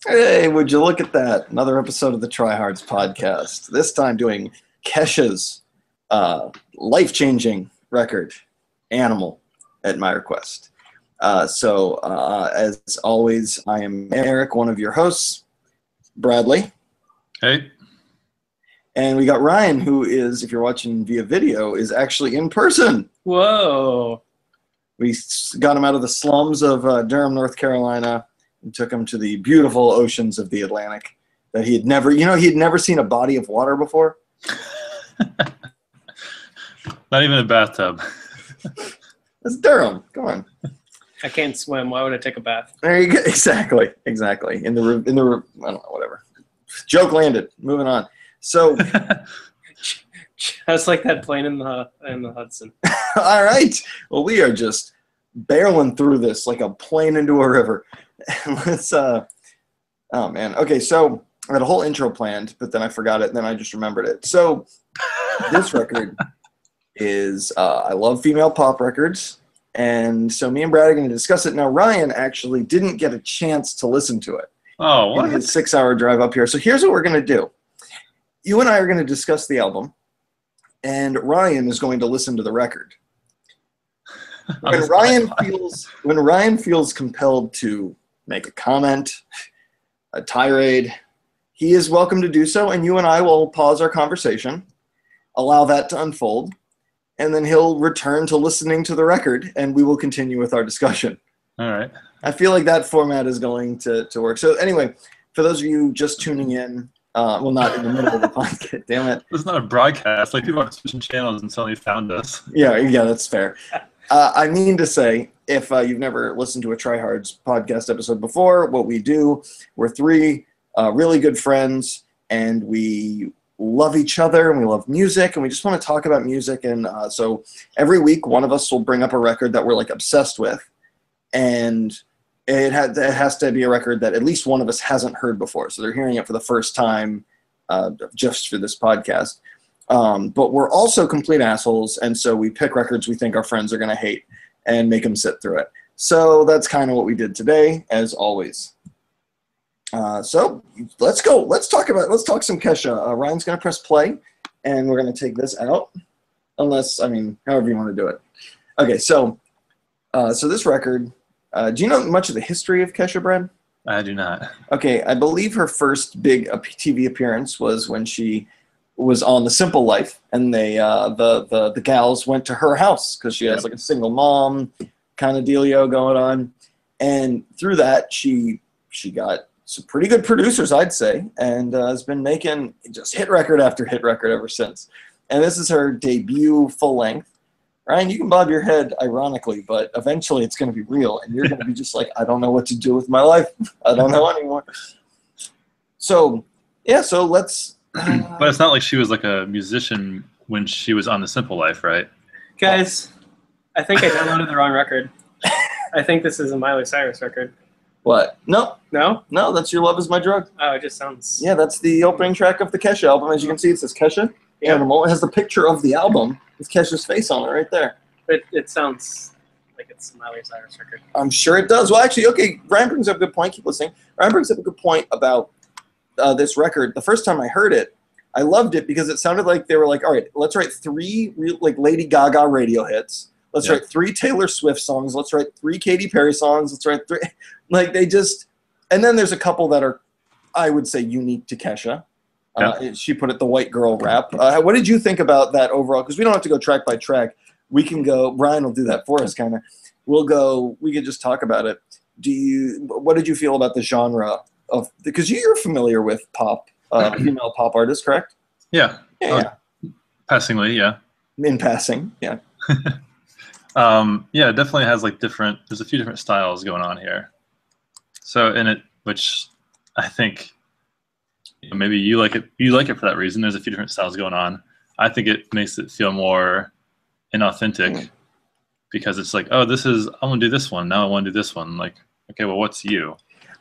Hey, would you look at that? Another episode of the Tryhards podcast. This time doing Kesha's life-changing record, Animal, at my request. As always, I am Eric, one of your hosts, Bradley. Hey. And we got Ryan, who is, if you're watching via video, is actually in person. Whoa. We got him out of the slums of Durham, North Carolina, and took him to the beautiful oceans of the Atlantic that he had never seen a body of water before. Not even a bathtub. That's Durham. Come on. I can't swim. Why would I take a bath? There you go. Exactly. In the I don't know, whatever. Joke landed. Moving on. So, just like that plane in the Hudson. all right. Well, we are just barreling through this like a plane into a river. Let's oh man. Okay, so I had a whole intro planned, but then I forgot it, and then I just remembered it. So this record is I love female pop records, and so me and Brad are going to discuss it. Now Ryan actually didn't get a chance to listen to it. Oh, what? In his 6-hour drive up here. So here's what we're going to do. You and I are going to discuss the album, and Ryan is going to listen to the record. When Ryan feels compelled to make a comment, a tirade, he is welcome to do so, and you and I will pause our conversation, allow that to unfold, and then he'll return to listening to the record, and we will continue with our discussion. All right. I feel like that format is going to work. So anyway, for those of you just tuning in, well, not in the middle of the podcast, damn it. This is not a broadcast. Like, people are switching channels and suddenly found us. Yeah, that's fair. I mean to say, if you've never listened to a Tryhards podcast episode before, what we do, we're three really good friends, and we love each other, and we love music, and we just want to talk about music. And so every week, one of us will bring up a record that we're like obsessed with, and it has to be a record that at least one of us hasn't heard before. So they're hearing it for the first time just for this podcast. But we're also complete assholes, and so we pick records we think our friends are going to hate and make them sit through it. So that's kind of what we did today, as always. So let's go. Let's talk some Kesha. Ryan's going to press play, and we're going to take this out, however you want to do it. Okay, so this record, do you know much of the history of Kesha, Brad? I do not. Okay, I believe her first big TV appearance was when she was on The Simple Life, and they the gals went to her house because she has like a single mom kind of dealio going on, and through that she got some pretty good producers, I'd say, and has been making just hit record after hit record ever since. And this is her debut full length. Ryan, you can bob your head ironically, but eventually it's going to be real, and you're going to be just like, I don't know what to do with my life. I don't know anymore. So yeah, so let's. But it's not like she was like a musician when she was on The Simple Life, right? Guys, I think I downloaded the wrong record. I think this is a Miley Cyrus record. What? No, that's Your Love Is My Drug. Oh, it just sounds... Yeah, that's the opening track of the Kesha album. As you can see, it says Kesha, Animal. It has the picture of the album with Kesha's face on it right there. It sounds like it's a Miley Cyrus record. I'm sure it does. Well, actually, okay, Ryan brings up a good point. Keep listening. Ryan brings up a good point about this record. The first time I heard it, I loved it because it sounded like they were like, all right, let's write 3 like Lady Gaga radio hits. Let's write 3 Taylor Swift songs. Let's write 3 Katy Perry songs. Let's write 3. Like they just, and then there's a couple that are, I would say, unique to Kesha. She put it the white girl rap. What did you think about that overall? Because we don't have to go track by track. We can go. Brian will do that for us, kind of. We could just talk about it. What did you feel about the genre of? Because you're familiar with pop, female pop artists, correct? Yeah. Yeah. Passingly, yeah. In passing, yeah. Yeah, it definitely has like there's a few different styles going on here. So in it, which I think maybe you like it for that reason. There's a few different styles going on. I think it makes it feel more inauthentic because it's like, oh, I want to do this one. Now I want to do this one. Like, okay, well, what's you?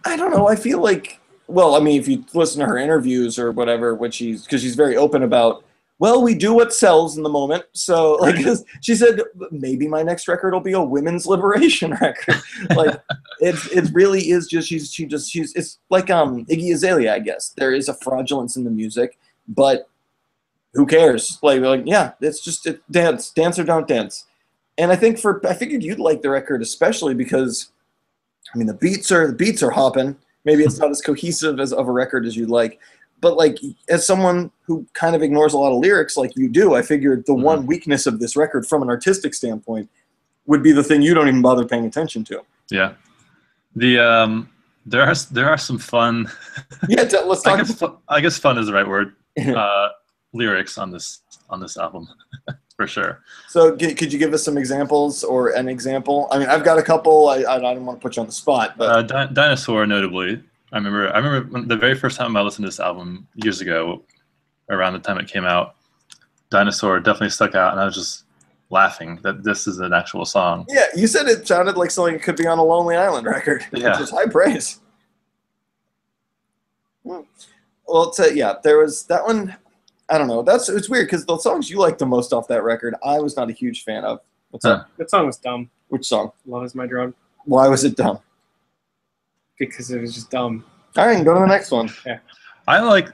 I don't know. I feel like, well, I mean, if you listen to her interviews or whatever, because she's very open about well, we do what sells in the moment. So, like, she said, maybe my next record will be a women's liberation record. Like, it really is just she's it's like Iggy Azalea, I guess. There is a fraudulence in the music, but who cares? Like yeah, it's just dance or don't dance. And I figured you'd like the record especially because, I mean, the beats are hopping. Maybe it's not as cohesive of a record as you'd like. But like, as someone who kind of ignores a lot of lyrics like you do, I figured the one weakness of this record from an artistic standpoint would be the thing you don't even bother paying attention to. Yeah. There are some fun. Yeah, let's talk. I guess fun is the right word. Lyrics on this album, for sure. So could you give us some examples or an example? I mean, I've got a couple. I don't want to put you on the spot, but Dinosaur, notably. I remember when the very first time I listened to this album years ago, around the time it came out, Dinosaur definitely stuck out, and I was just laughing that this is an actual song. Yeah, you said it sounded like something that could be on a Lonely Island record, which is high praise. Well, there was that one. I don't know. It's weird because the songs you like the most off that record, I was not a huge fan of. What's up? That song was dumb. Which song? Love Is My Drug. Why was it dumb? Because it was just dumb. All right, go to the next one. Yeah. I like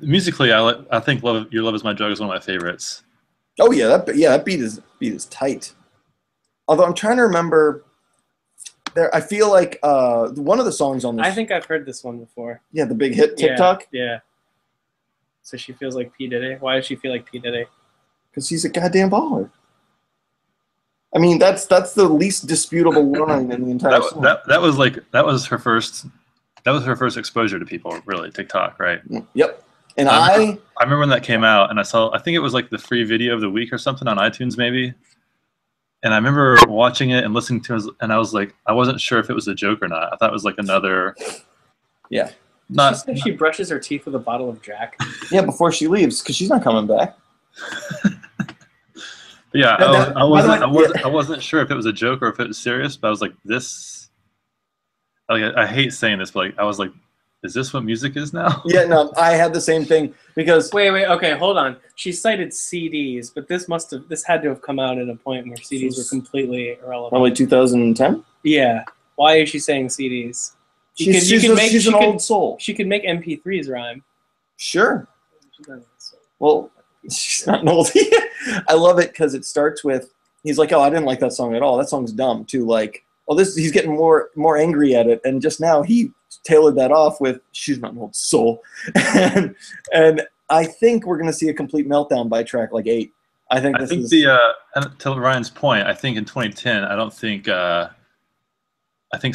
musically. I think Your Love Is My Drug is one of my favorites. Oh yeah, that beat is tight. Although I'm trying to remember, I feel like one of the songs on this. I think I've heard this one before. Yeah, the big hit TikTok. Yeah. So she feels like P Diddy. Why does she feel like P Diddy? Because he's a goddamn baller. I mean, that's the least disputable line in the entire song. That was her first exposure to people, really, TikTok, right? Yep. And I remember when that came out, and I think it was like the free video of the week or something on iTunes, maybe. And I remember watching it and listening to it, and I was like, I wasn't sure if it was a joke or not. I thought it was like another. Yeah. She said she brushes her teeth with a bottle of Jack. Yeah, before she leaves, because she's not coming back. Yeah, I wasn't sure if it was a joke or if it was serious, but I was like, this. Like, I hate saying this, but like, I was like, is this what music is now? Yeah, no, I had the same thing because. Wait, okay, hold on. She cited CDs, but this had to have come out at a point where CDs were completely irrelevant. Probably 2010. Yeah. Why is she saying CDs? She's an old soul. She could make MP3s rhyme. Sure. Well, she's not an old. I love it because it starts with, he's like, oh, I didn't like that song at all. That song's dumb too. Like, oh, he's getting more angry at it, and just now he tailored that off with, she's not an old soul, and I think we're gonna see a complete meltdown by track like 8. And to Ryan's point, I think in 2010, I think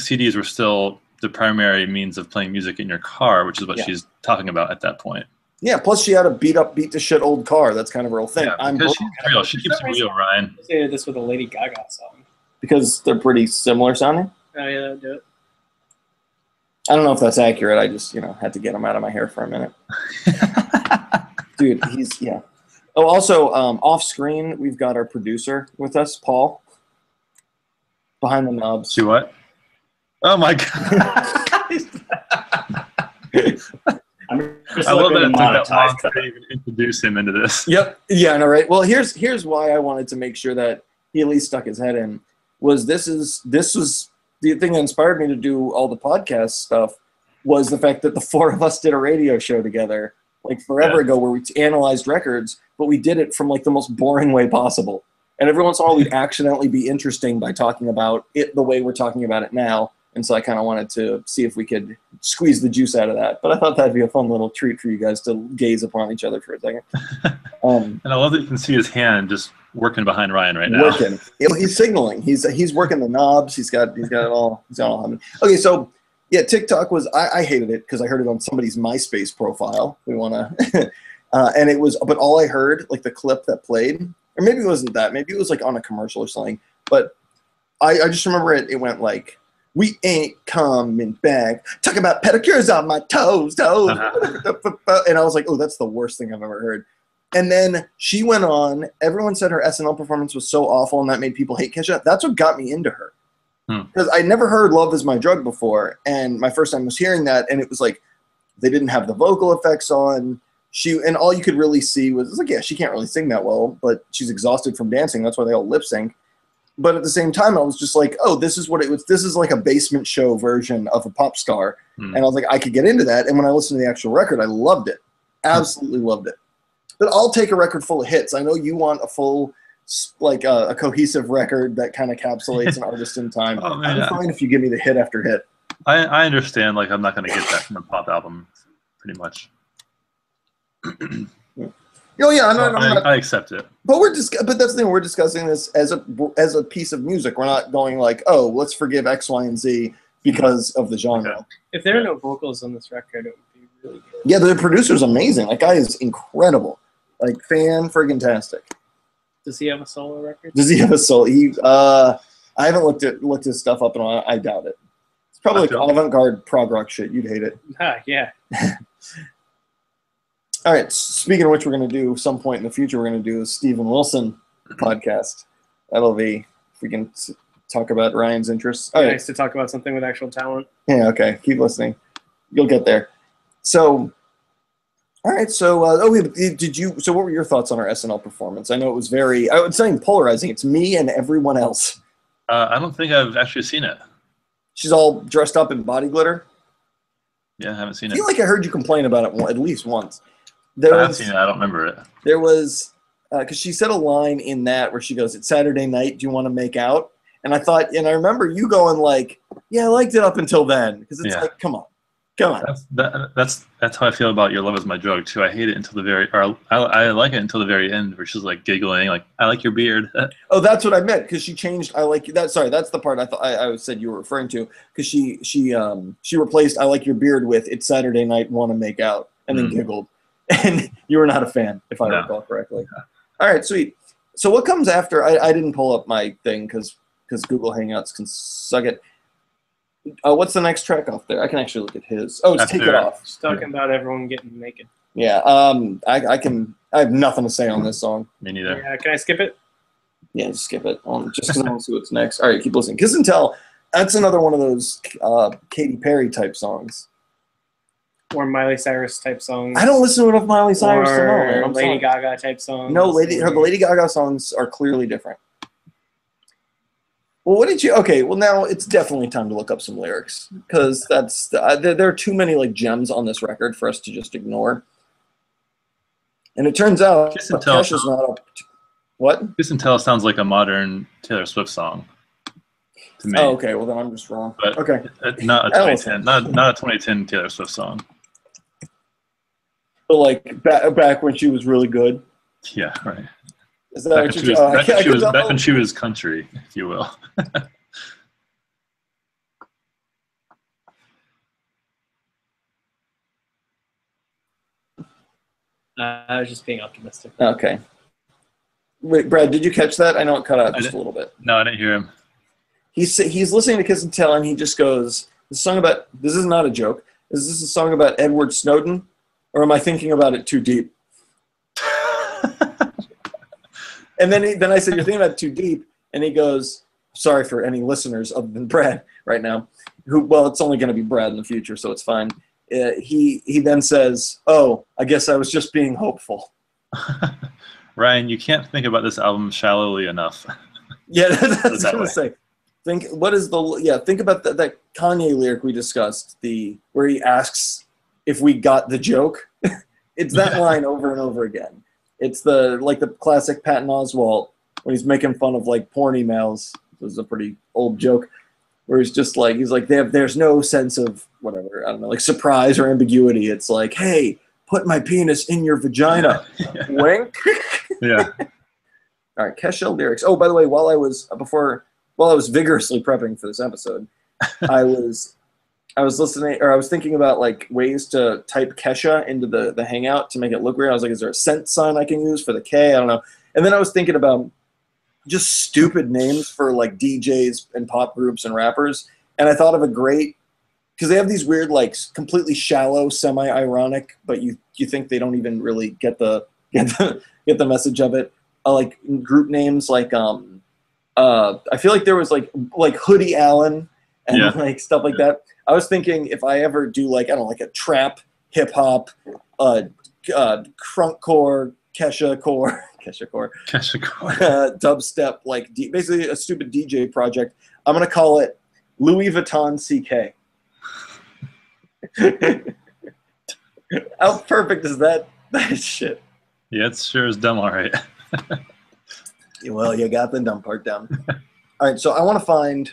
CDs were still the primary means of playing music in your car, which is what she's talking about at that point. Yeah, plus she had a beat to shit old car. That's kind of her whole thing. Yeah, because she's real. She keeps it real, Ryan. I say this with a Lady Gaga song. Because they're pretty similar sounding? Oh, yeah, that'll do it. I don't know if that's accurate. I just, had to get him out of my hair for a minute. Dude, yeah. Oh, also, off screen, we've got our producer with us, Paul. Behind the knobs. See what? Oh, my God. I love that it took that long to even introduce him into this. Yep. Yeah, no, right. Well, here's why I wanted to make sure that he at least stuck his head in. Was this was the thing that inspired me to do all the podcast stuff, was the fact that the 4 of us did a radio show together like forever ago where we analyzed records, but we did it from like the most boring way possible. And every once in a while we'd accidentally be interesting by talking about it the way we're talking about it now. And so I kind of wanted to see if we could squeeze the juice out of that. But I thought that'd be a fun little treat for you guys to gaze upon each other for a second. And I love that you can see his hand just working behind Ryan right now. Working. He's signaling. He's working the knobs. He's got it all. He's got it all happening. Okay, so yeah, TikTok was. I hated it because I heard it on somebody's MySpace profile. We want to, and it was. But all I heard, like the clip that played, or maybe it wasn't that. Maybe it was like on a commercial or something. But I just remember it. It went like, "We ain't coming back. Talk about pedicures on my toes." And I was like, "Oh, that's the worst thing I've ever heard." And then she went on. Everyone said her SNL performance was so awful, and that made people hate Kesha. That's what got me into her. Because I never heard "Love Is My Drug" before, and my first time was hearing that, and it was like they didn't have the vocal effects on. and all you could really see was like, yeah, she can't really sing that well, but she's exhausted from dancing. That's why they all lip sync. But at the same time, I was just like, oh, this is what it was. This is like a basement show version of a pop star. And I was like, I could get into that. And when I listened to the actual record, I loved it. Absolutely loved it. But I'll take a record full of hits. I know you want a full, like a cohesive record that kind of encapsulates an artist in time. Oh, man, I'm fine if you give me the hit after hit. I understand. Like, I'm not going to get that from a pop album, pretty much. Oh yeah, I'm not, I accept it. But but that's the thing. We're discussing this as a piece of music. We're not going like, oh, let's forgive X, Y, and Z because of the genre. Okay. If there are no vocals on this record, it would be really good. Yeah, the producer's amazing. That guy is incredible. Like, fan-friggin-tastic. Does he have a solo record? Does he have a solo? I haven't looked his stuff up in a while. I doubt it. It's probably like avant-garde prog rock shit. You'd hate it. Yeah. All right. Speaking of which, we're going to do some point in the future. We're going to do a Steven Wilson podcast. That'll be if we can talk about Ryan's interests. All right. Nice to talk about something with actual talent. Yeah. Okay. Keep listening. You'll get there. So, all right. So, did you? So, what were your thoughts on our SNL performance? I know it was I would say polarizing. It's me and everyone else. I don't think I've actually seen it. She's all dressed up in body glitter. Yeah, I haven't seen I it. feel like I heard you complain about it at least once. I haven't seen it. I don't remember it. There was, because she said a line in that where she goes, "It's Saturday night. Do you want to make out?" And I remember you going like, "Yeah, I liked it up until then," because it's like, come on. That's how I feel about Your Love Is My Drug too. I hate it until the very, or I like it until the very end where she's like giggling, like, "I like your beard." Oh, that's what I meant, because she changed. I like that. Sorry, that's the part I thought I said you were referring to, because she replaced "I like your beard" with "It's Saturday night. Want to make out," and then giggled. And you were not a fan, if I recall correctly. Yeah. All right, sweet. So what comes after? I didn't pull up my thing because Google Hangouts can suck it. What's the next track off there? I can actually look at his. Oh, it's Take It Off. Just talking about everyone getting naked. Yeah. I have nothing to say on this song. Me neither. Yeah. Can I skip it? Yeah, just skip it. Just because I want to see what's next. All right, keep listening. Kiss and Tell. That's another one of those Katy Perry type songs. Or Miley Cyrus type songs. I don't listen to enough Miley Cyrus to know, man. Or Lady Gaga type songs. No, the Lady Gaga songs are clearly different. Well, what did you? Okay, well now it's definitely time to look up some lyrics, because there are too many like gems on this record for us to just ignore. And it turns out Kesha's not up. What? Kiss and Tell sounds like a modern Taylor Swift song to me. Oh, okay. Well, then I'm just wrong. But okay, not a 2010, not a 2010 Taylor Swift song. But like back when she was really good. Yeah, right. Is that what you're back when she was country, if you will. I was just being optimistic. Okay. Wait, Brad, did you catch that? I know it cut out just a little bit. No, I didn't hear him. He's listening to Kiss and Tell, and he just goes, "This is not a joke. Is this a song about Edward Snowden, or am I thinking about it too deep?" And then I said, "You're thinking about it too deep," and he goes, "Sorry for any listeners other than Brad right now, well, it's only going to be Brad in the future, so it's fine." He then says, "Oh, I guess I was just being hopeful." Ryan, you can't think about this album shallowly enough. Yeah, that's what I was going to say. Think about that Kanye lyric we discussed, where he asks if we got the joke. It's that line over and over again. It's the classic Patton Oswalt when he's making fun of like porn emails. This is a pretty old joke where he's like there's no sense of whatever, I don't know, like surprise or ambiguity. It's like, hey, put my penis in your vagina. Yeah. Wink. Yeah. All right, Kesha lyrics. Oh, by the way, while I was vigorously prepping for this episode, I was listening, or I was thinking about like ways to type Kesha into the Hangout to make it look weird. I was like, is there a cent sign I can use for the K? I don't know. And then I was thinking about just stupid names for like DJs and pop groups and rappers. And I thought of a great, because they have these weird, like completely shallow, semi-ironic, but you think they don't even really get the message of it. Like group names, like I feel like there was like Hoodie Allen and like stuff like that. I was thinking if I ever do like, I don't know, like a trap hip hop crunk core, Kesha core, dubstep, like basically a stupid DJ project. I'm gonna call it Louis Vuitton CK. How perfect is that shit? Yeah, it sure is dumb, all right. Well, you got the dumb part down. All right, so I want to find.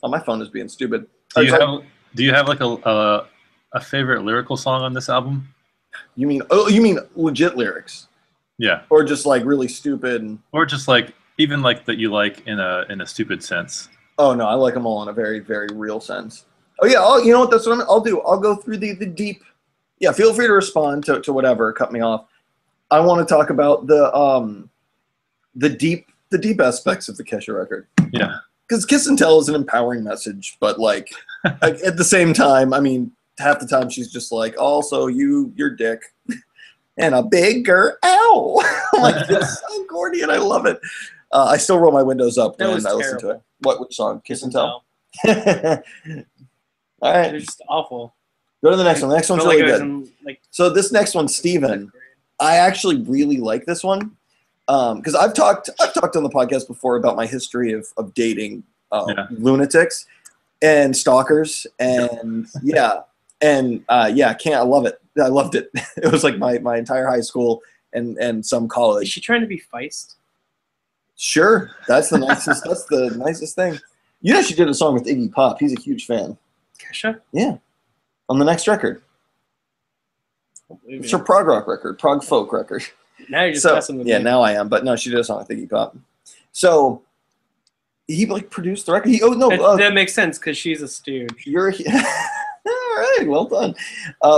Oh, my phone is being stupid. Do you have like a favorite lyrical song on this album? You mean legit lyrics? Yeah. Or just like really stupid? Or just like even like that you like in a stupid sense? Oh no, I like them all in a very, very real sense. Oh yeah, you know what? That's what I'll do. I'll go through the deep. Yeah, feel free to respond to whatever. Cut me off. I want to talk about the deep aspects of the Kesha record. Yeah. Because Kiss and Tell is an empowering message, but like at the same time, I mean, half the time she's just like, also your dick and a bigger ow. Like it's so corny and I love it. I still roll my windows up when I listen to it. Which song? Kiss and Tell. All right. They're just awful. Go to the next one. The next one's really good. So this next one, Steven, I actually really like this one. Because I've talked on the podcast before about my history of dating lunatics and stalkers, and I love it. I loved it. It was like my entire high school and some college. Is she trying to be feist? Sure, that's the nicest. That's the nicest thing. You know, she did a song with Iggy Pop. He's a huge fan. Kesha? Yeah, on the next record. It's her prog rock record, prog folk record. Now you're just messing with me. Yeah, now I am. But no, she did a song with Iggy Pop. So he like produced the record. That makes sense because she's a stooge. You're all right. Well done.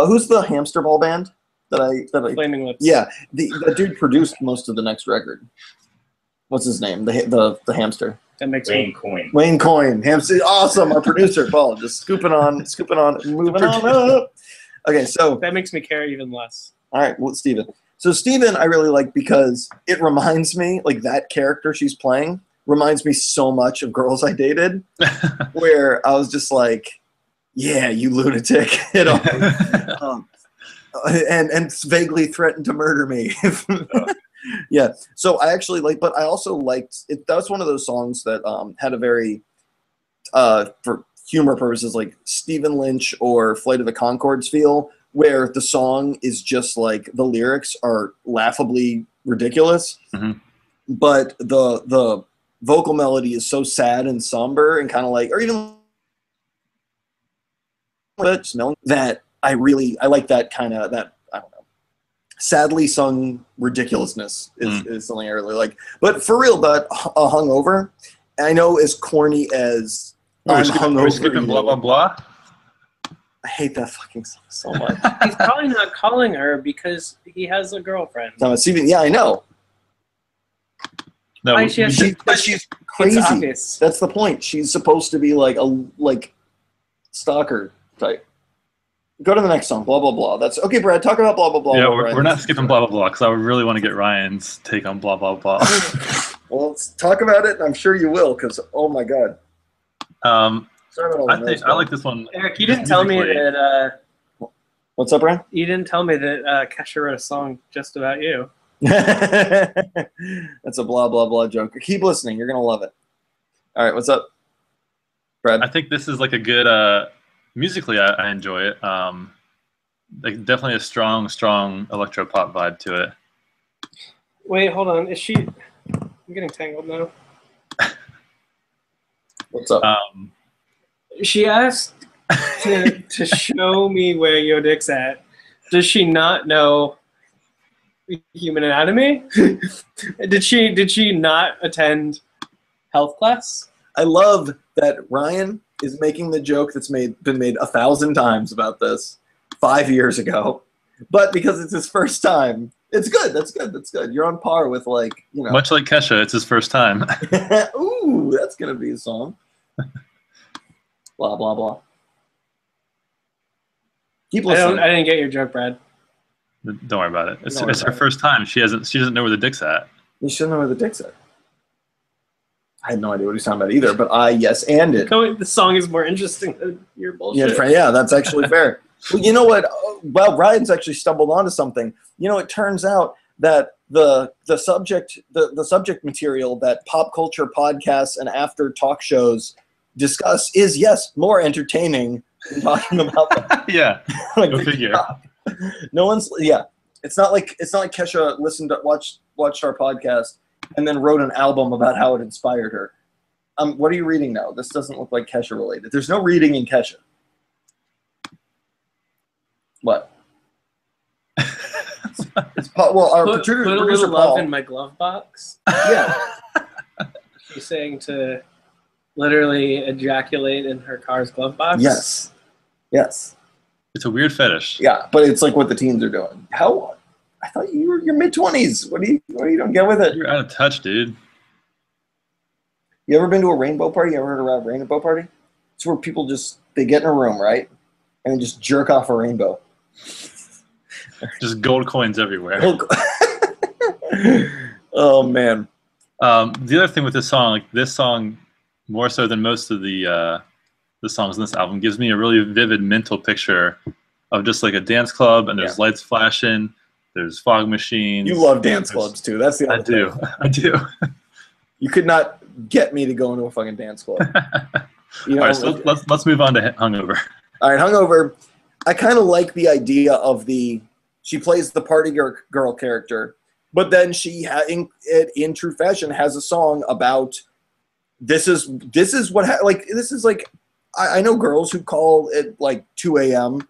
Who's the hamster ball band that I Flaming Lips? Yeah, the dude produced most of the next record. What's his name? The hamster. That makes Wayne Coyne. Wayne Coyne. Hamster. Awesome. Our producer Paul just scooping on, moving on up. Okay, so that makes me care even less. All right, well, Steven. So Steven I really like because it reminds me, like that character she's playing reminds me so much of Girls I Dated, where I was just like, yeah, you lunatic, you know, and vaguely threatened to murder me. Yeah, so I actually but I also liked it. That was one of those songs that had a very, for humor purposes, like Stephen Lynch or Flight of the Conchords feel, where the song is just like the lyrics are laughably ridiculous, but the vocal melody is so sad and somber and kind of like, or even that I like that kind of, that, I don't know, sadly sung ridiculousness is something I really like. But for real, but Hungover, I know as corny as we're skipping blah blah blah. I hate that fucking song so much. He's probably not calling her because he has a girlfriend. No, yeah, I know. No, she's crazy. That's the point. She's supposed to be like a stalker type. Go to the next song. Blah blah blah. That's okay, Brad. Talk about blah blah blah. Yeah, we're not skipping blah blah blah because I would really want to get Ryan's take on blah blah blah. Well, let's talk about it. I'm sure you will, because oh my god. I like this one. Eric, you didn't tell me that. What's up, Brian? You didn't tell me that Kesha wrote a song just about you. That's a blah blah blah joke. Keep listening. You're gonna love it. All right, what's up, Brad? I think this is like a good. Musically, I enjoy it. Like definitely a strong electro pop vibe to it. Wait, hold on. Is she? I'm getting tangled now. What's up? She asked to show me where your dick's at. Does she not know human anatomy? Did she not attend health class? I love that Ryan is making the joke that's been made 1,000 times about this 5 years ago, but because it's his first time, it's good. That's good. You're on par with, like, you know. Much like Kesha, it's his first time. Ooh, that's gonna be a song. Blah blah blah. Keep listening. I didn't get your joke, Brad. Don't worry about it. It's her first time. She doesn't know where the dick's at. You shouldn't know where the dick's at. I had no idea what he's talking about either, but I yes and it. The song is more interesting than your bullshit. Yeah, that's actually fair. Well, you know what? well, Ryan's actually stumbled onto something. It turns out that the subject material that pop culture podcasts and after talk shows discuss is, yes, more entertaining than talking about them. Yeah, Like, go figure. no one's It's not like Kesha watched our podcast and then wrote an album about how it inspired her. What are you reading now? This doesn't look like Kesha related. There's no reading in Kesha. What? Our Put a producer little Paul. love in my glove box. Yeah. She's saying to literally ejaculate in her car's glove box. Yes. It's a weird fetish. Yeah, but it's like what the teens are doing. How? I thought you were your mid-20s. What do you don't get with it? You're out of touch, dude. You ever been to a rainbow party? You ever heard of a rainbow party? It's where people they get in a room, right? And then just jerk off a rainbow. Just gold coins everywhere. Oh, man. The other thing with this song, more so than most of the songs in this album, gives me a really vivid mental picture of just like a dance club, and there's lights flashing, there's fog machines. You love dance clubs, too. That's the other thing. I do. You could not get me to go into a fucking dance club. All right, so let's move on to Hungover. All right, Hungover. I kind of like the idea of she plays the party girl character, but then she, in true fashion, has a song about this is I know girls who call it like 2 a.m.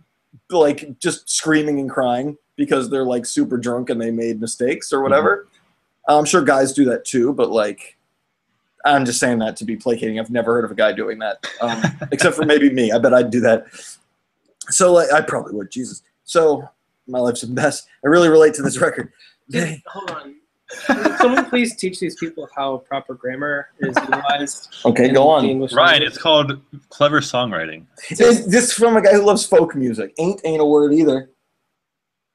like just screaming and crying because they're like super drunk and they made mistakes or whatever. Mm-hmm. I'm sure guys do that too, but like, I'm just saying that to be placating. I've never heard of a guy doing that, except for maybe me. I bet I'd do that. So like, I probably would. Jesus. So my life's a mess. I really relate to this record. Hold on. Can someone please teach these people how proper grammar is utilized? Okay, go on. Ryan, it's called clever songwriting. This is from a guy who loves folk music. Ain't a word either.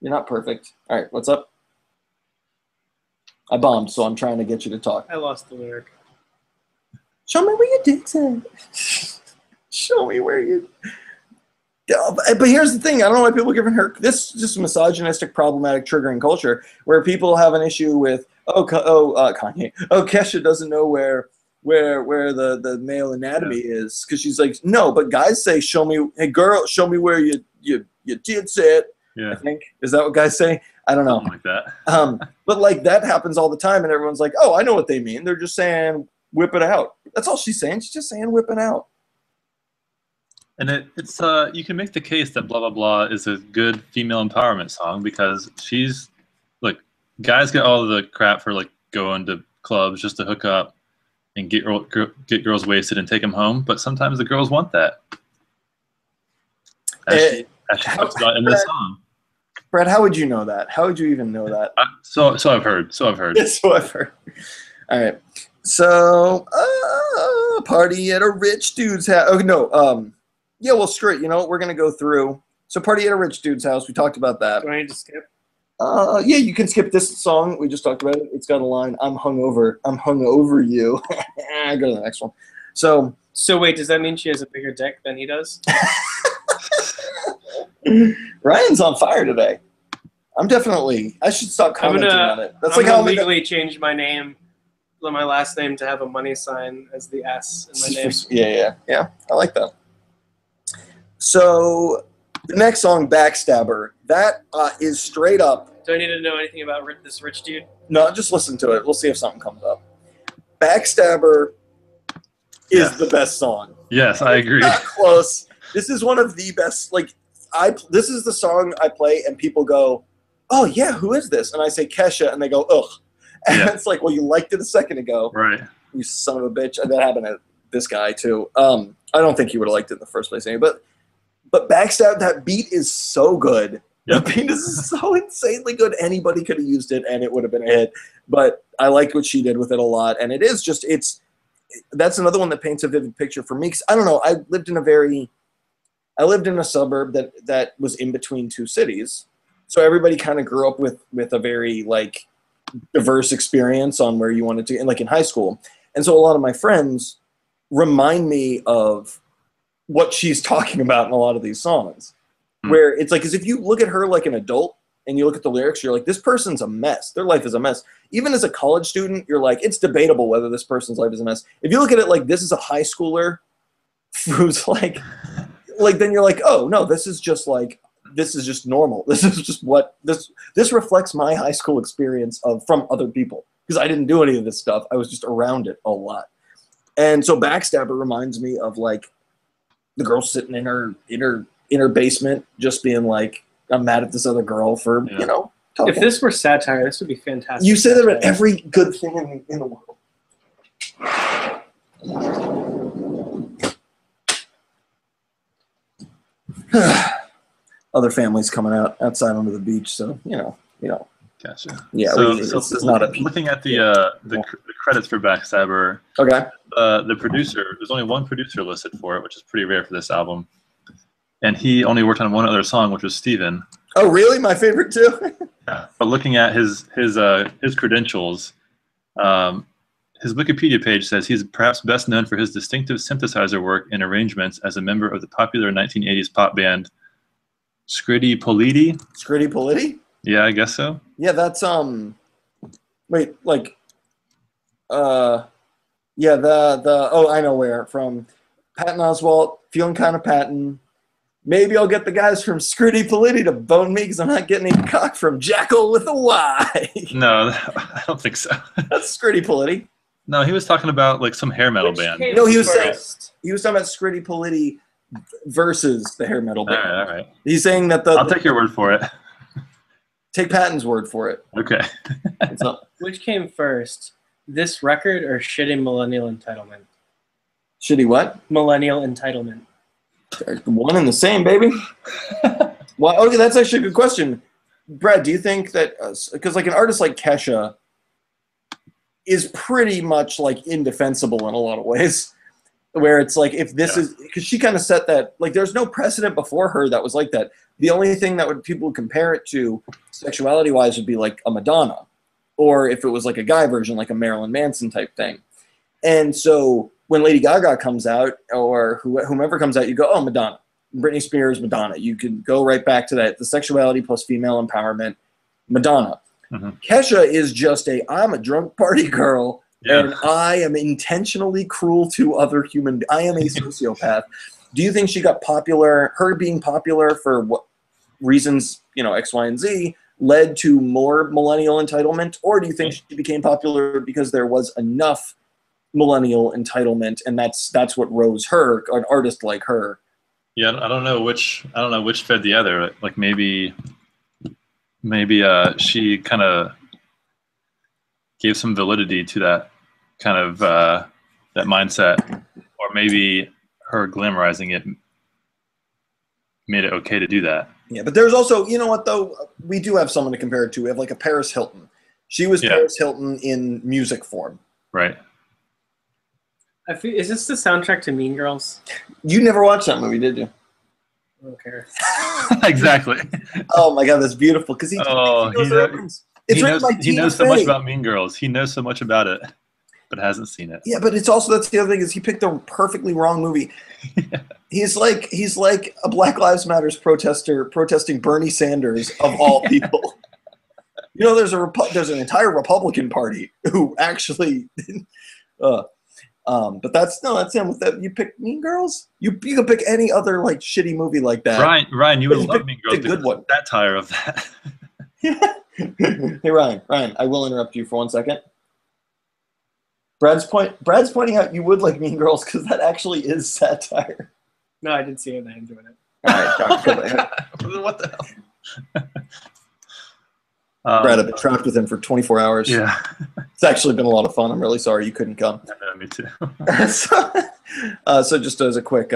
You're not perfect. All right, what's up? I bombed, so I'm trying to get you to talk. I lost the lyric. Show me where your dick's at. Show me where you... But here's the thing. I don't know why people are giving her... This is just misogynistic, problematic, triggering culture where people have an issue with, Kanye. Kesha doesn't know where the male anatomy is because she's like, no, but guys say, hey, girl, show me where your tits at. Yeah. I think. Is that what guys say? I don't know. Something like that. But like that happens all the time and everyone's like, oh, I know what they mean. They're just saying, whip it out. That's all she's saying. She's just saying, whip it out. And it's you can make the case that Blah Blah Blah is a good female empowerment song because she's like, guys get all the crap for like going to clubs just to hook up and get girls wasted and take them home, but sometimes the girls want that. As she talks about in this song. Brad, how would you know that? How would you even know that? So I've heard. Yes, so I've heard. All right. So, party at a rich dude's house. Oh, no. Yeah, well, screw it. You know what? We're going to go through. So, party at a rich dude's house. We talked about that. Do I need to skip? Yeah, you can skip this song. We just talked about it. It's got a line, I'm hungover. I'm hungover you. Go to the next one. So wait, does that mean she has a bigger dick than he does? Ryan's on fire today. I should stop commenting on it. That's like how I'm legally change my name, my last name, to have a money sign as the S in my name. Yeah. I like that. So the next song, Backstabber, that is straight up. Do I need to know anything about this rich dude? No, just listen to it. We'll see if something comes up. Backstabber is the best song. Yes, I agree. Not close. This is one of the best. Like, this is the song I play, and people go, "Oh yeah, who is this?" And I say Kesha, and they go, "Ugh." And it's like, well, you liked it a second ago, right? You son of a bitch. And that happened to this guy too. I don't think he would have liked it in the first place anyway. But Backstab, that beat is so good. Yep. The beat is so insanely good. Anybody could have used it, and it would have been a hit. But I liked what she did with it a lot, and that's another one that paints a vivid picture for me. Because I don't know, I lived in a suburb that was in between two cities, so everybody kind of grew up with a very like diverse experience on where you wanted to, and like in high school. And so a lot of my friends remind me of what she's talking about in a lot of these songs. where it's like, because if you look at her like an adult and you look at the lyrics, you're like, this person's a mess. Their life is a mess. Even as a college student, you're like, it's debatable whether this person's life is a mess. If you look at it like this is a high schooler who's like then you're like, oh no, this is just normal. This is just what this reflects my high school experience from other people, because I didn't do any of this stuff. I was just around it a lot. And so Backstabber reminds me of like the girl sitting in her basement just being like, I'm mad at this other girl for, talking. If this were satire, this would be fantastic. You say that about every good thing in the world. Other families coming outside onto the beach, so Gotcha. Yeah, so this is not a looking at the credits for Backstabber. Okay. The producer, there's only one producer listed for it, which is pretty rare for this album, and he only worked on one other song, which was Steven. Oh, really? My favorite too. Yeah. But looking at his credentials, his Wikipedia page says he's perhaps best known for his distinctive synthesizer work and arrangements as a member of the popular 1980s pop band Scritti Politti. Scritti Politti? Yeah, I guess so. Yeah, that's wait, like yeah, the I know where, from Patton Oswalt, Feeling Kind of Patton. Maybe I'll get the guys from Scritti Politti to bone me because I'm not getting any cock from Jackal with a Y. No, I don't think so. That's Scritti Politti. No, he was talking about like some hair metal band. No, he was talking about Scritti Politti versus the hair metal band. All right. He's saying that I'll take your word for it. Take Patton's word for it. Okay. Which came first, this record or shitty millennial entitlement? Shitty what? Millennial entitlement. One and the same, baby. Well, okay, that's actually a good question. Brad, do you think that, because like an artist like Kesha is pretty much like indefensible in a lot of ways, where it's like, if this is, because she kind of set that, like there's no precedent before her that was like that. The only thing that people would compare it to sexuality wise would be like a Madonna, or if it was like a guy version, like a Marilyn Manson type thing. And so when Lady Gaga comes out, or whomever comes out, you go, oh, Madonna. Britney Spears, Madonna. You can go right back to that, the sexuality plus female empowerment, Madonna. Mm-hmm. Kesha is just I'm a drunk party girl, and I am intentionally cruel to other human beings. I am a sociopath. Do you think she got popular, her being popular for what reasons, X, Y, and Z, led to more millennial entitlement? Or do you think she became popular because there was enough millennial entitlement, and that's what rose her, an artist like her? Yeah, I don't know which fed the other. Like maybe she kind of gave some validity to that kind of that mindset, or maybe her glamorizing it made it okay to do that. Yeah, but there's also, you know what though, we do have someone to compare it to. We have like a Paris Hilton. She was Paris Hilton in music form. Right. Is this the soundtrack to Mean Girls? You never watched that movie, did you? I don't care. Exactly. Oh my God, that's beautiful. Because he knows so much about Mean Girls. He knows so much about it, but hasn't seen it. Yeah, but it's also, that's the other thing, is he picked a perfectly wrong movie. Yeah. He's like a Black Lives Matters protester protesting Bernie Sanders of all people. There's an entire Republican Party who actually. But that's him with that. You pick Mean Girls. You could pick any other like shitty movie like that. Ryan, you would love Mean Girls. Good one. Satire of that. Hey Ryan, I will interrupt you for 1 second. Brad's pointing out you would like Mean Girls because that actually is satire. No, I did see it and I enjoyed it. All right, what the hell? Brad, I've been trapped with him for 24 hours. Yeah. It's actually been a lot of fun. I'm really sorry you couldn't come. Yeah, me too. So just as a quick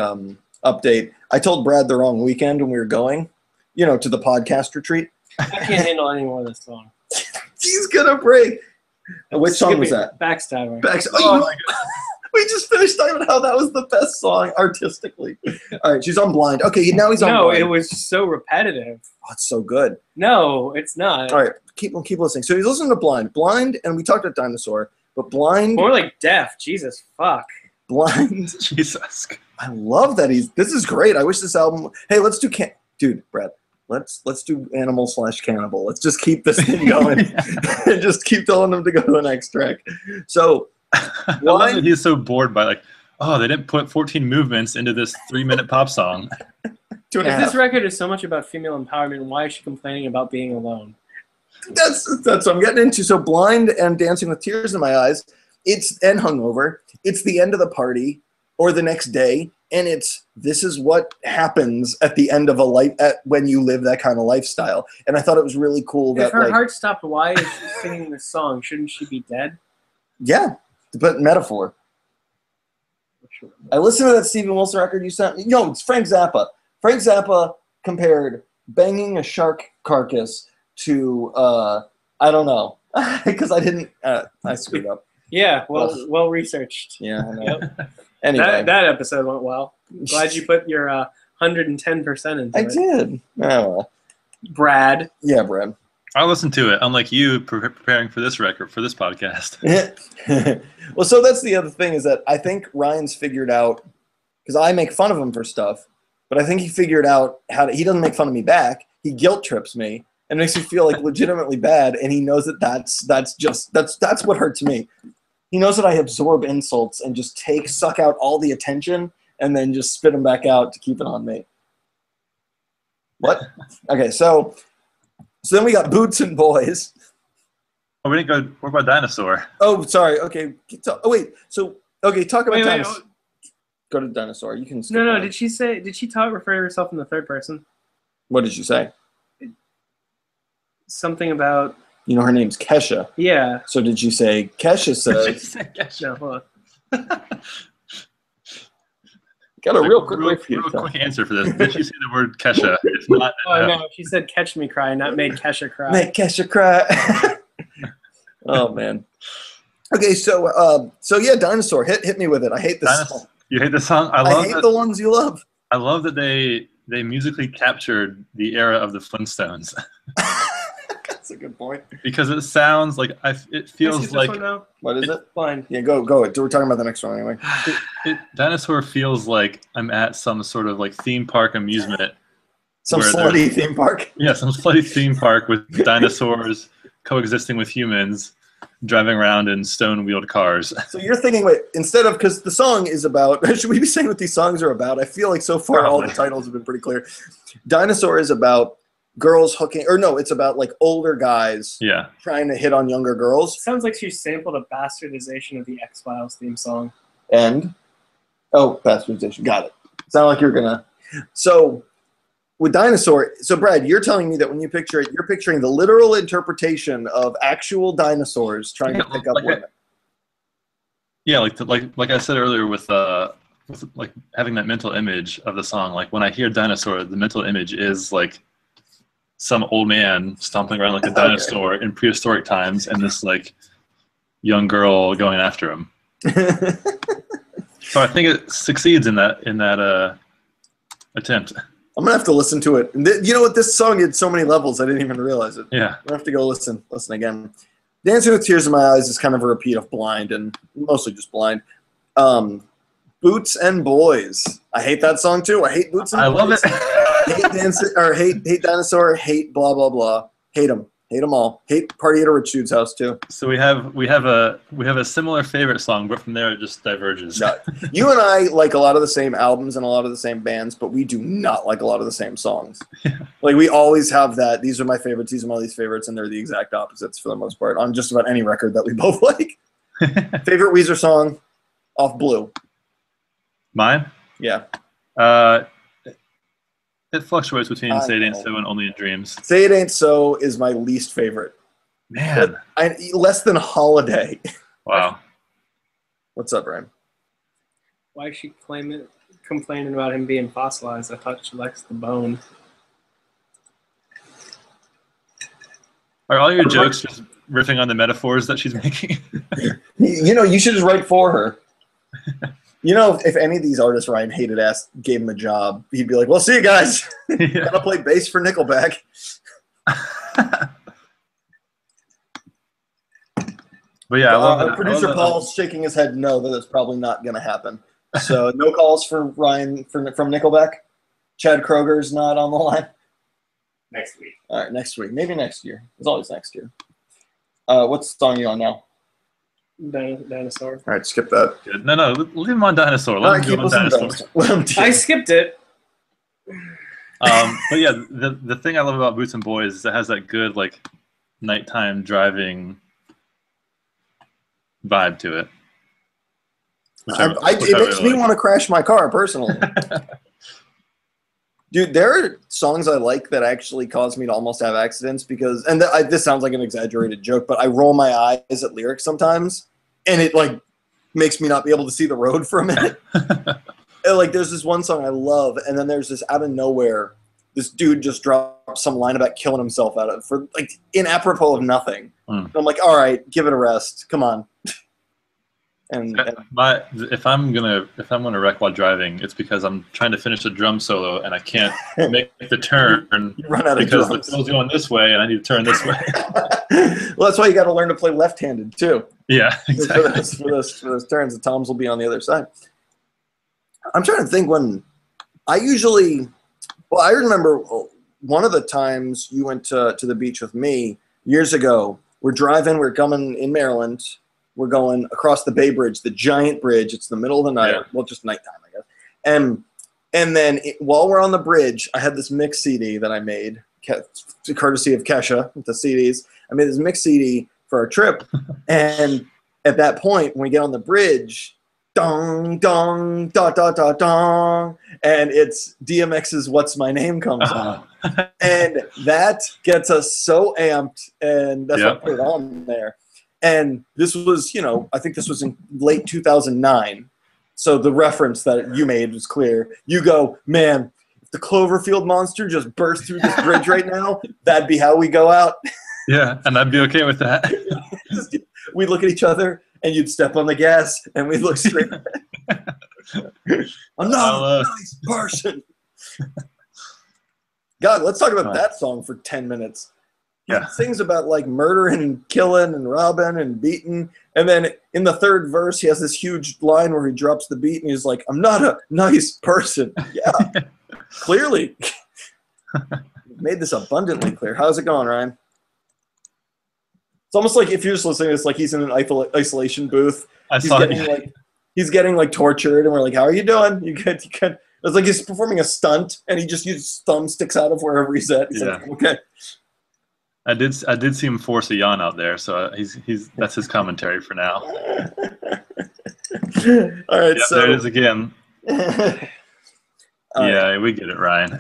update, I told Brad the wrong weekend when we were going, to the podcast retreat. I can't handle any more of this song. He's going to break. Which song was that? Backstabber. Oh my God. We just finished talking about how that was the best song artistically. All right, she's on Blind. Okay, now he's on Blind. No, it was so repetitive. Oh, it's so good. No, it's not. All right, keep listening. So he's listening to Blind, and we talked about Dinosaur, but Blind. More like Deaf. Jesus fuck. Blind. Jesus. I love that this is great. I wish this album. Hey, let's do dude, Brett, let's do animal/cannibal. Let's just keep this thing going and just keep telling them to go to the next track. So I love that he's so bored by like, oh, they didn't put 14 movements into this 3-minute pop song. Two and a If half. this record is so much about female empowerment, why is she complaining about being alone? That's what I'm getting into. So Blind and Dancing with Tears in My Eyes, and Hungover, it's the end of the party or the next day, and this is what happens at the end of a life when you live that kind of lifestyle. And I thought it was really cool that If her heart stopped, why is she singing this song? Shouldn't she be dead? Yeah, but metaphor. I listened to that Steven Wilson record you sent me. No, it's Frank Zappa. Frank Zappa compared banging a shark carcass to I don't know, because I didn't. I screwed up. Yeah, well researched. Yeah, I know. Yep. Anyway, that episode went well. Glad you put your 110% into it. I did. Oh, well. Brad. Yeah, Brad. I listened to it, unlike you preparing for this record, for this podcast. Well, so that's the other thing is that I think Ryan's figured out, because I make fun of him for stuff, but I think he figured out he doesn't make fun of me back. He guilt trips me and makes me feel like legitimately bad, and he knows that that's what hurts me. He knows that I absorb insults and just suck out all the attention and then just spit them back out to keep it on me. What? Okay, so then we got Boots and Boys. Oh, we didn't go. What about Dinosaur? Oh, sorry. Okay. Oh, wait. So, okay, talk about Wait, Dinosaur. Go to Dinosaur. You can skip No. on. Did she refer to herself in the third person? What did you say? Something about. You know her name's Kesha. Yeah. So did you say Kesha says? No, hold on. Got a real quick way for you. Real quick answer for this. Did she say the word Kesha? It's not. Oh, no. She said catch me cry, not made Kesha cry. Make Kesha cry. Oh, man. Okay, so yeah, Dinosaur. Hit me with it. I hate this song. You hate this song? I hate the ones you love. I love that they musically captured the era of the Flintstones. That's a good point. Because it sounds like it feels like what is it? Fine. Yeah, go. We're talking about the next one anyway. Dinosaur feels like I'm at some sort of like theme park amusement. Some slutty theme park. Yeah, some slutty theme park with dinosaurs coexisting with humans, driving around in stone-wheeled cars. So you're thinking, wait, instead of, because the song is about, should we be saying what these songs are about? I feel like so far all the titles have been pretty clear. Dinosaur is about girls hooking, or no, it's about like older guys trying to hit on younger girls. Sounds like she sampled a bastardization of the X-Files theme song. And, bastardization, got it. Sound like you're gonna, so with Dinosaur, so Brad, you're telling me that when you picture it, you're picturing the literal interpretation of actual dinosaurs trying to pick up women. Yeah, like I said earlier with like having that mental image of the song, like when I hear Dinosaur, the mental image is like some old man stomping around like a dinosaur in prehistoric times and this like young girl going after him. So I think it succeeds in that attempt. I'm gonna have to listen to it. You know what? This song had so many levels I didn't even realize it. Yeah, I'm gonna have to go listen again. Dancing with Tears in My Eyes is kind of a repeat of Blind, and mostly just Blind. Boots and Boys. I hate that song too. I hate Boots and Boys. I love it. hate Dinosaur. Hate blah blah blah. Hate them. Hate them all. Hate Party at a Rich Dude's House too. So we have a similar favorite song, but from there it just diverges. No. You and I like a lot of the same albums and a lot of the same bands, but we do not like a lot of the same songs. Yeah. Like we always have that. These are my favorites. These are my least favorites, and they're the exact opposites for the most part on just about any record that we both like. Favorite Weezer song off Blue. Mine? Yeah. It fluctuates between Say It Ain't So and Only in Dreams. Say It Ain't So is my least favorite. Man. Less than Holiday. Wow. What's up, Ryan? Why is she complaining about him being fossilized? I thought she likes the bone. Are all your jokes just riffing on the metaphors that she's making? You know, you should just write for her. You know, if any of these artists Ryan hated gave him a job, he'd be like, well, see you guys. Gotta play bass for Nickelback. But yeah, I love producer Paul's shaking his head no, that it's probably not going to happen. So no calls for Ryan from Nickelback? Chad Kroger's not on the line? Next week. All right, next week. Maybe next year. It's always next year. What's the song you on now? Dinosaur. All right, skip that. Good. No, leave him on Dinosaur. All Let right, him keep go on listening to Dinosaur. Dinosaur. Let him I skipped it. But yeah, the thing I love about Boots and Boys is it has that good like nighttime driving vibe to it. It makes me want to crash my car personally. Dude, there are songs I like that actually cause me to almost have accidents because, and this sounds like an exaggerated joke, but I roll my eyes at lyrics sometimes, and it like makes me not be able to see the road for a minute. And, like, there's this one song I love, and then there's this out of nowhere, this dude just drops some line about killing himself out of for like in apropos of nothing. And I'm like, all right, give it a rest. Come on. And if I'm gonna wreck while driving, it's because I'm trying to finish a drum solo and I can't make the turn you run out of because drums. the fill's going this way and I need to turn this way. Well, that's why you got to learn to play left-handed too. Yeah, exactly. For those turns, the toms will be on the other side. I'm trying to think when I usually. Well, I remember one of the times you went to the beach with me years ago. We're driving. We're coming in Maryland. We're going across the Bay Bridge, the giant bridge. It's in the middle of the night. Yeah. Well, just nighttime, I guess. And then while we're on the bridge, I had this mix CD that I made, courtesy of Kesha, with the CDs. I made this mix CD for our trip. And at that point, when we get on the bridge, dong, dong, da, da, da, dong, and it's DMX's What's My Name comes on. And that gets us so amped, and that's why I put it on there. And this was, I think this was in late 2009. So the reference that you made was clear. You go, man, if the Cloverfield monster just burst through this bridge right now, that'd be how we go out. Yeah, and I'd be okay with that. We'd look at each other, and you'd step on the gas, and we'd look straight. I'm not a nice person. God, let's talk about that song for 10 minutes. Yeah. He sings about like murdering and killing and robbing and beating. And then in the third verse, he has this huge line where he drops the beat and he's like, I'm not a nice person. Yeah, clearly. Made this abundantly clear. How's it going, Ryan? It's almost like if you're just listening, it's like he's in an isolation booth. He's getting like tortured, and we're like, how are you doing? You good? You good? It's like he's performing a stunt, and he just his thumb sticks out of wherever he's at. He's like, okay. I did see him force a yawn out there, so that's his commentary for now. All right, so there it is again. Yeah, we get it, Ryan.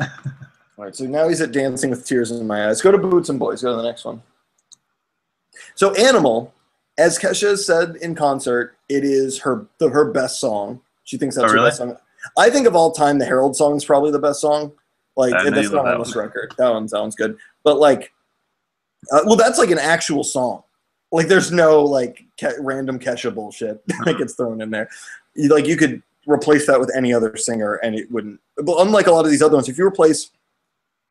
All right, so now he's at Dancing with Tears in My Eyes. Go to Boots and Boys. Go to the next one. So Animal, as Kesha said in concert, it is her best song. She thinks that's her best song. I think of all time, the Herald song is probably the best song. Like that's not on this record. That one sounds good, but like. Well, that's like an actual song. Like, there's no like random Kesha bullshit that gets thrown in there. You could replace that with any other singer, and it wouldn't. But unlike a lot of these other ones, if you replace,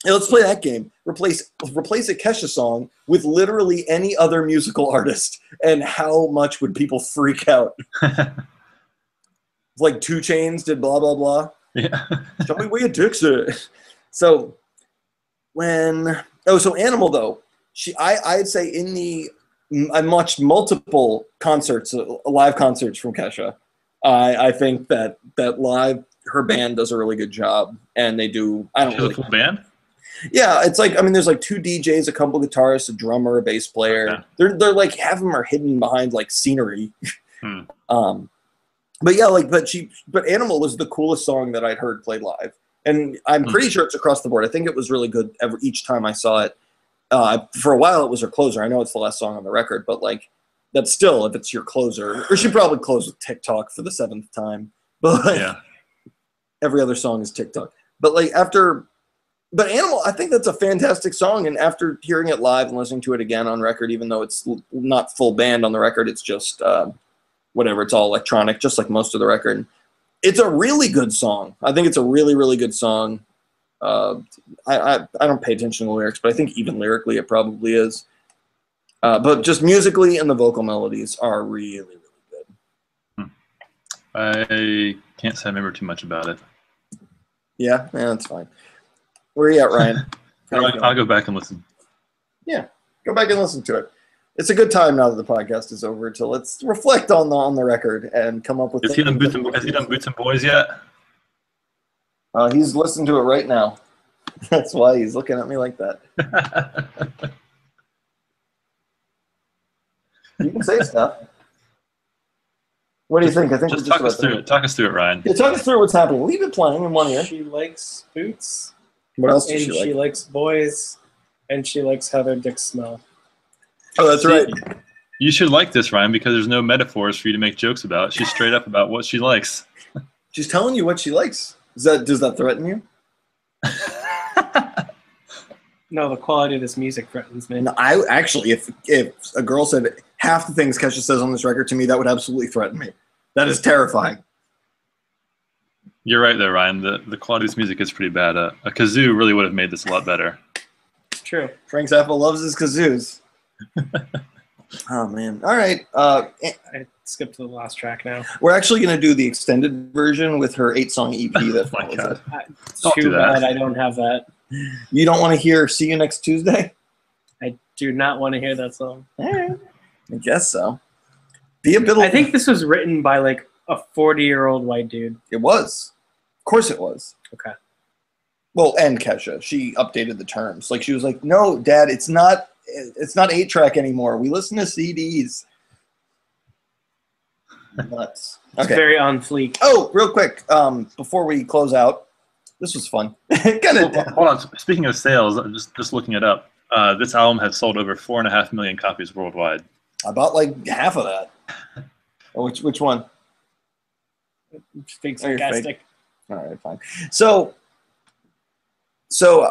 let's play that game. Replace a Kesha song with literally any other musical artist, and how much would people freak out? Like 2 Chainz did blah blah blah. Yeah. Tell me where your dick's at. So Animal though. I'd say I watched multiple concerts, live concerts from Kesha. I think that live, her band does a really good job, and they do. I don't really. A full band? Yeah, it's like there's like 2 DJs, a couple guitarists, a drummer, a bass player. Okay. They're like half of them are hidden behind like scenery. But yeah, but Animal was the coolest song that I'd heard played live, and I'm pretty sure it's across the board. I think it was really good each time I saw it. For a while, it was her closer. I know it's the last song on the record, but like, that's still, if it's your closer, or she probably closed with TikTok for the 7th time. But like, every other song is TikTok. But like but Animal, I think that's a fantastic song. And after hearing it live and listening to it again on record, even though it's not full band on the record, it's just whatever. It's all electronic, just like most of the record. It's a really good song. I think it's a really, really good song. I don't pay attention to the lyrics, but I think even lyrically it probably is. But just musically and the vocal melodies are really, really good. I can't say I remember too much about it. Yeah, that's fine. Where are you at, Ryan? I'll go back and listen. Yeah, go back and listen to it. It's a good time now that the podcast is over to let's reflect on the record and come up with. Has he done Boots and Boys yet? He's listening to it right now. That's why he's looking at me like that. You can say stuff. What do you think? I think just talk us through it. Talk us through it, Ryan. Yeah, talk us through what's happening. Leave it playing in one ear. She likes boots. What else does And she like? she likes boys, and she likes how their dicks smell. Oh, that's right. You should like this, Ryan, because there's no metaphors for you to make jokes about. She's straight up about what she likes. She's telling you what she likes. Does that threaten you? No, the quality of this music threatens me. No, I actually, if a girl said half the things Kesha says on this record to me, that would absolutely threaten me. That is terrifying. You're right there, Ryan. The quality of this music is pretty bad. A kazoo really would have made this a lot better. It's true. Frank Zappa loves his kazoos. Oh, man. All right. I skipped to the last track now. We're actually going to do the extended version with her 8-song EP. That Oh my God. Too do that. bad I don't have that. You don't want to hear See You Next Tuesday? I do not want to hear that song. All right. I guess so. Be a bit. I think this was written by like a 40-year-old white dude. It was. Of course it was. Okay. Well, and Kesha. She updated the terms. Like, she was like, no, Dad, it's not 8-track anymore. We listen to CDs. Nuts. It's Okay. very on fleek. Oh, real quick, before we close out, this was fun. Hold on. Speaking of sales, just looking it up, this album has sold over 4.5 million copies worldwide. I bought like half of that. Oh, which one? Fake Oh, you're fake. sarcastic. All right, fine. So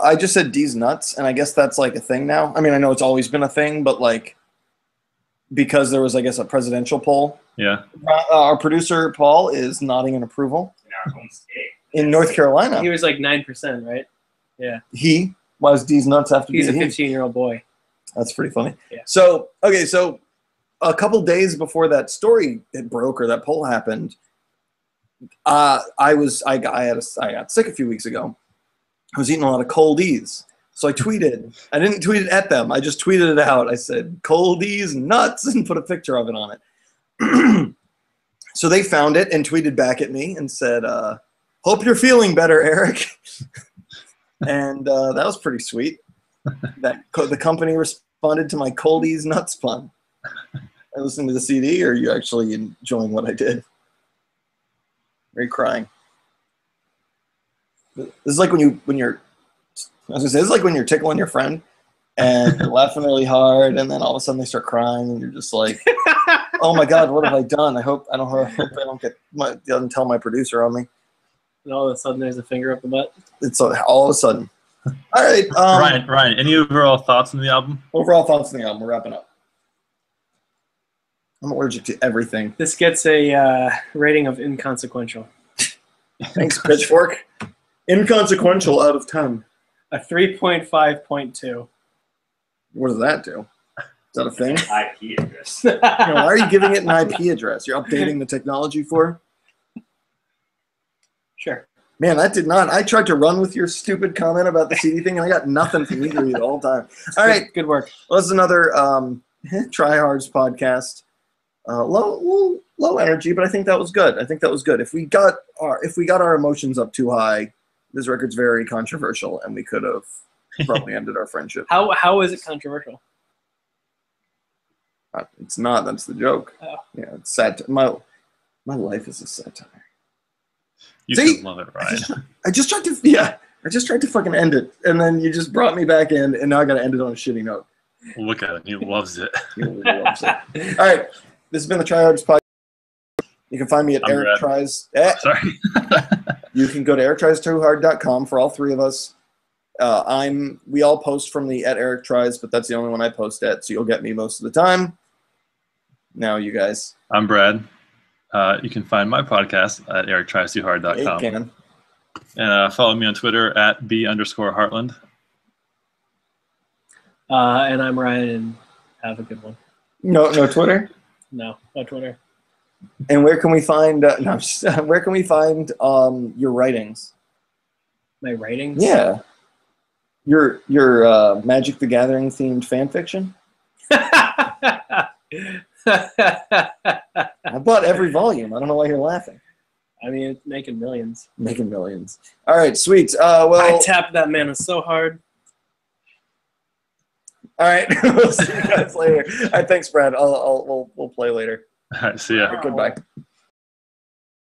I just said D's nuts, and I guess that's like a thing now. I mean, I know it's always been a thing, but like because there was, I guess, a presidential poll. Yeah. Our producer Paul is nodding in approval. in our home state. In North Carolina, He was like 9%, right? Yeah. Why is D's nuts have to He's a be he? 15-year-old boy. That's pretty funny. Yeah. So a couple days before that story it broke or that poll happened, I got sick a few weeks ago. I was eating a lot of cold E's. So I tweeted. I didn't tweet it at them. I just tweeted it out. I said, cold E's nuts, and put a picture of it on it. So they found it and tweeted back at me and said, hope you're feeling better, Eric. And that was pretty sweet. The company responded to my cold E's nuts pun. I listened to the CD, or are you actually enjoying what I did? Are you crying? This is like when you're tickling your friend and you're laughing really hard, and then all of a sudden they start crying, and you're just like, "Oh my God, what have I done? I hope I don't doesn't tell my producer on me." And all of a sudden there's a finger up the butt. It's all of a sudden. All right, Ryan, any overall thoughts on the album? Overall thoughts on the album. We're wrapping up. I'm allergic to everything. This gets a rating of inconsequential. Thanks, Pitchfork. Inconsequential out of 10. A 3.5.2. What does that do? Is that a thing? IP address. Why are you giving it an IP address? You're updating the technology for? Sure. Man, that did not. I tried to run with your stupid comment about the CD thing, and I got nothing from you the whole time. All right. Good work. Well, this is another Try Hards podcast. Low energy, but I think that was good. If we got our emotions up too high, this record's very controversial, and we could have probably ended our friendship. How is it controversial? It's not. That's the joke. Oh. Yeah, it's sad. My life is a satire. You See? should love it, Ryan. I just tried to fucking end it, and then you just brought me back in, and now I got to end it on a shitty note. Look at him. He loves it. He really loves it. All right, this has been the Try Hards podcast. You can find me at I'm Eric Brad. Tries. Sorry. You can go to erictries2hard.com for all three of us. We all post from the at Eric Tries, but that's the only one I post at, so you'll get me most of the time. Now you guys. I'm Brad. You can find my podcast at erictries2hard.com. You can. And follow me on Twitter at @B_Heartland. And I'm Ryan, and have a good one. No Twitter. No Twitter. And where can we find? Where can we find your writings? My writings? Yeah. Your Magic the Gathering themed fan fiction. I bought every volume. I don't know why you're laughing. I mean, it's making millions. Making millions. All right, sweet. I Well, tapped that mana so hard. all right. We'll see you guys later. All right, thanks, Brad. We'll play later. All right, see ya. All right, goodbye.